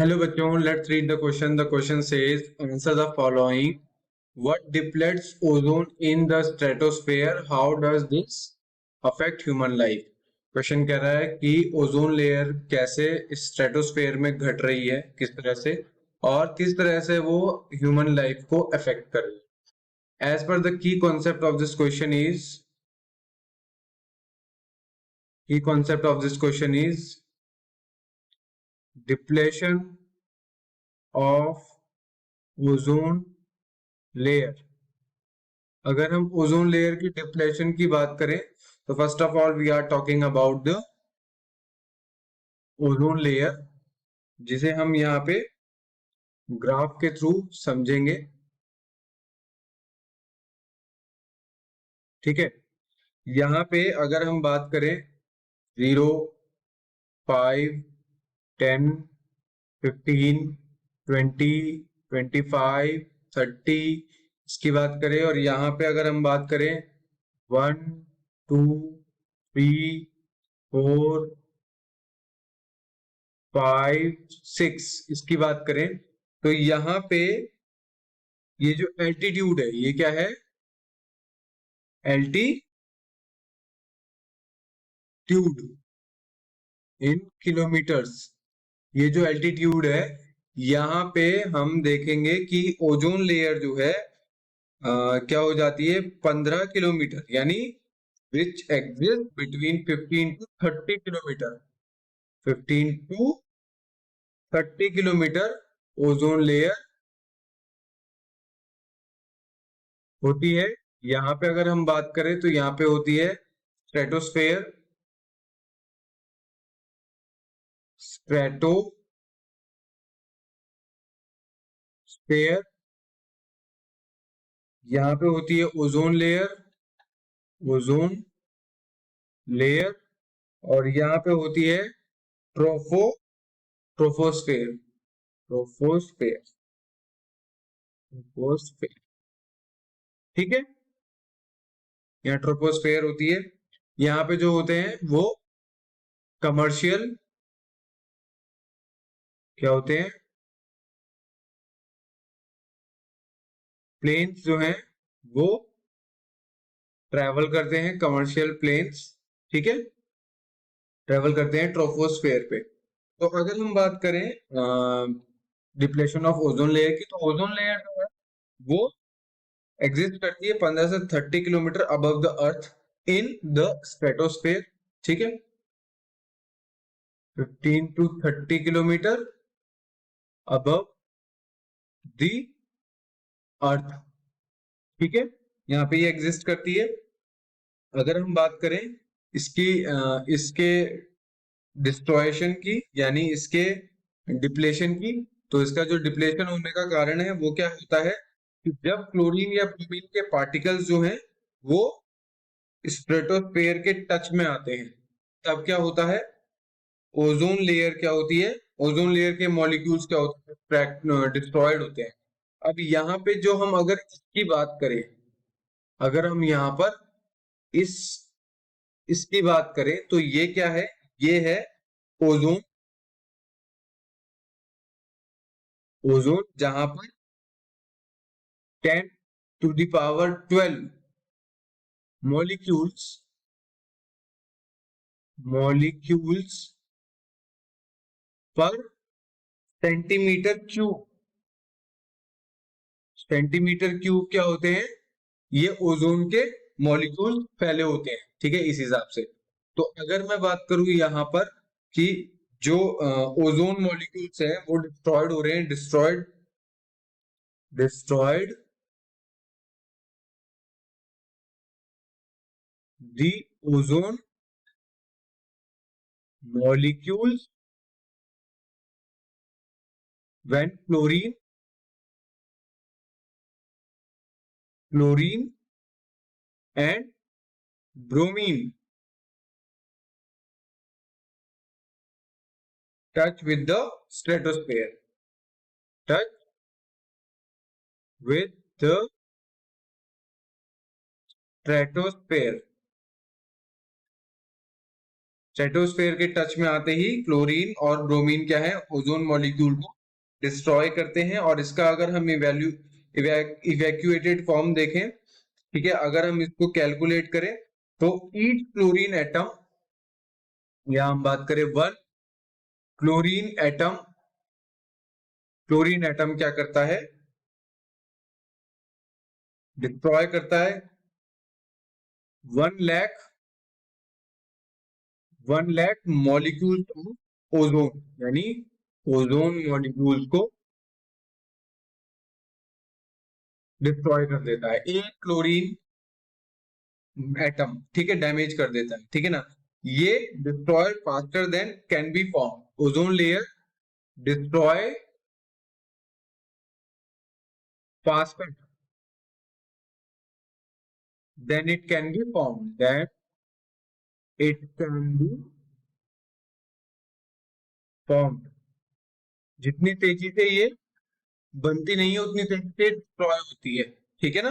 Hello बच्चों, let's read the question. The question says, answer the following. What depletes ozone in the stratosphere? How does this affect human life? Question कह रहा है कि ozone layer कैसे stratosphere में घट रही है, किस तरह से और किस तरह से वो ह्यूमन लाइफ को अफेक्ट कर रही है. As per the key concept of this question is depletion of ozone layer. अगर हम ओजोन लेयर की डिप्लेशन की बात करें तो first of all we are talking about the ozone layer, जिसे हम यहाँ पे ग्राफ के थ्रू समझेंगे. ठीक है, यहाँ पे अगर हम बात करें 0, 5, 10, 15, 20, 25, 30 इसकी बात करें, और यहाँ पे अगर हम बात करें 1, 2, 3, 4, 5, 6 इसकी बात करें तो यहाँ पे ये जो एल्टीट्यूड है ये क्या है? एल्टीट्यूड इन किलोमीटर्स. ये जो एल्टीट्यूड है यहाँ पे हम देखेंगे कि ओजोन लेयर जो है क्या हो जाती है 15 किलोमीटर, यानी which exist between 15 to 30 kilometre. 15 to 30 kilometre ozone layer होती है. यहाँ पे अगर हम बात करें तो यहाँ पे होती है स्ट्रेटोस्फेयर. स्ट्रेटोस्फेयर यहाँ पे होती है ओजोन लेयर, और यहाँ पे होती है ट्रोफोस्फेयर. ट्रोपोस्फेयर. ठीक है, यहाँ ट्रोपोस्फेयर होती है. यहाँ पे जो होते हैं वो कमर्शियल क्या होते हैं, प्लेन्स जो हैं वो ट्रैवल करते हैं, कमर्शियल प्लेन्स. ठीक है, ट्रैवल करते हैं ट्रोपोस्फेयर पे. तो अगर हम बात करें डिप्लेशन ऑफ ओजोन लेयर की, तो ओजोन लेयर जो है वो एग्जिस्ट करती है 15 से 30 kilometre above the earth in the stratosphere. ठीक है, 15 to 30 kilometre above the earth. ठीक है, यहाँ पे ये एग्जिस्ट करती है. अगर हम बात करें इसके डिस्ट्रॉयशन की, यानी इसके डिप्लेशन की, तो इसका जो डिप्लेशन होने का कारण है वो क्या होता है कि जब क्लोरीन या ब्रोमीन के पार्टिकल्स जो हैं वो स्ट्रेटोस्फेयर के टच में आते हैं, तब क्या होता है, ओजोन लेयर क्या होती है, ओजोन लेयर के मॉलिक्यूल्स क्या होते हैं, डिस्ट्रॉयड होते हैं. अब यहाँ पे जो हम अगर इसकी बात करें, अगर हम यहाँ पर इस इसकी बात करें तो ये क्या है, ये है ओजोन. जहां पर 10 टू द पावर 12 मॉलिक्यूल्स पर सेंटीमीटर क्यूब क्या होते हैं, ये ओजोन के मॉलिक्यूल फैले होते हैं. ठीक है, इस हिसाब से. तो अगर मैं बात करूं यहाँ पर कि जो ओजोन मॉलिक्यूल्स हैं वो डिस्ट्रॉयड हो रहे हैं, destroyed the ozone molecules when chlorine and bromine touch with the stratosphere. Touch with the stratosphere. Stratosphere के टच में आते ही क्लोरीन और ब्रोमीन क्या है, ओजोन मॉलिक्यूल को डिस्ट्रॉय करते हैं। और इसका अगर हम इवैक्यूएटेड फॉर्म देखें, ठीक है, अगर हम इसको कैलकुलेट करें तो ईच क्लोरीन एटम, या हम बात करें वन क्लोरीन एटम क्या करता है, डिस्ट्रॉय करता है 1 लाख मॉलिक्यूल्स ऑफ ओजोन, यानी ओजोन मॉलिक्यूल्स को डिस्ट्रॉय कर देता है एक क्लोरीन एटम, ठीक है, डैमेज कर देता है, ठीक है ना। ये destroy faster than can be form, ozone layer destroy faster than it can be form, than it can be form. जितनी तेजी से ये बनती नहीं है उतनी तेजी से डिस्ट्रॉय होती है, ठीक है ना।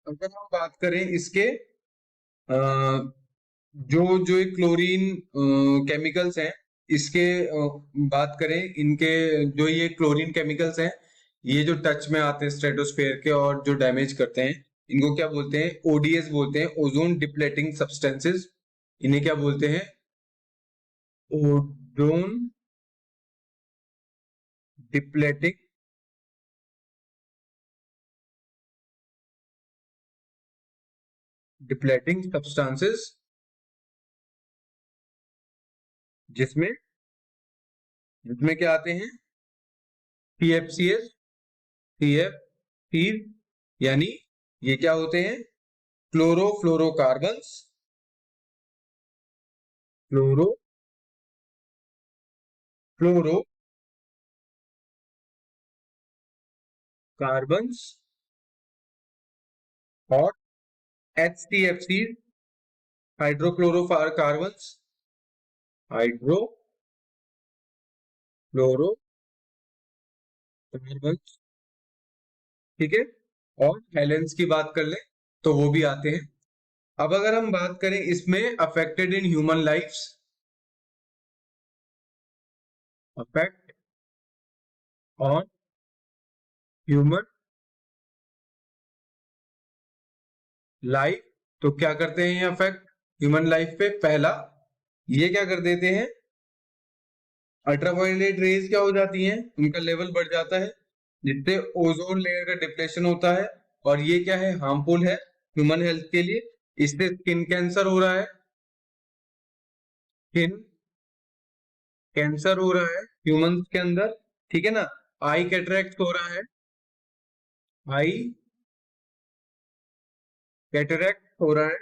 अगर हम बात करें इसके जो जो क्लोरीन केमिकल्स हैं, इसके बात करें, इनके जो ये क्लोरीन केमिकल्स हैं, ये जो टच में आते हैं स्ट्रेटोस्फेयर के और जो डैमेज करते हैं, इनको क्या बोलते हैं, ओडीएस बोलते हैं, ओजोन डिप्लेटिंग सब्सटेंसेस। इन्हें क्या बोलते हैं, ओजोन डिप्लेटिंग सब्सटेंसेस, जिसमें जिसमें क्या आते हैं, CFCs, CFC, यानी ये क्या होते हैं, क्लोरोफ्लोरोकार्बन्स, कार्बन्स, और HCFC, हाइड्रोक्लोरोकार्बन्स, हाइड्रोक्लोरोकार्बन्स, ठीक है। और हेलेंस की बात कर ले तो वो भी आते हैं। अब अगर हम बात करें इसमें affected in human lifes, affect on human life, तो क्या करते हैं ये अफेक्ट ह्यूमन लाइफ पे, पहला ये क्या कर देते हैं, अल्ट्रावायलेट रेज क्या हो जाती हैं, उनका लेवल बढ़ जाता है, जिससे ओजोन लेयर का डिप्लेशन होता है, और ये क्या है, हार्मफुल है ह्यूमन हेल्थ के लिए। इससे स्किन कैंसर हो रहा है, स्किन कैंसर हो रहा है ह्यूमंस के अंदर, ठीक है ना। आई कैटरेक्ट हो रहा है, आई कैटरेक्ट हो रहा है,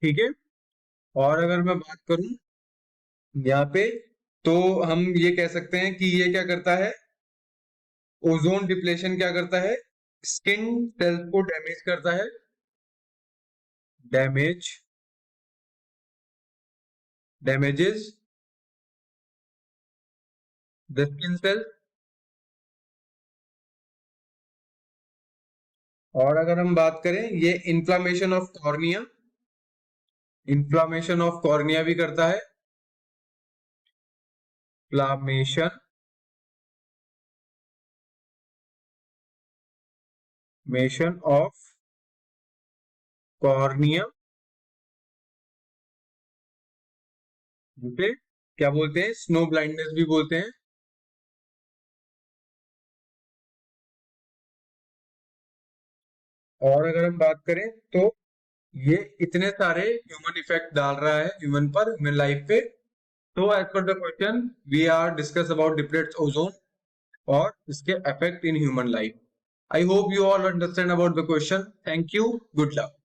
ठीक है। और अगर मैं बात करूं यहाँ पे, तो हम ये कह सकते हैं कि ये क्या करता है, ओजोन डिप्लेशन क्या करता है, स्किन सेल्स को डैमेज करता है, डैमेजेस द स्किन सेल्स। और अगर हम बात करें, ये इन्फ्लामेशन ऑफ कॉर्निया भी करता है, इन्फ्लामेशन ऑफ कॉर्निया, जिसे क्या बोलते हैं, स्नो ब्लाइंडनेस भी बोलते हैं। और अगर हम बात करें तो ये इतने सारे ह्यूमन इफेक्ट डाल रहा है ह्यूमन पर, ह्यूमन लाइफ पे। तो as per the question we are discuss about depletes ozone और इसके effect in human life. I hope you all understand about the question. Thank you, good luck.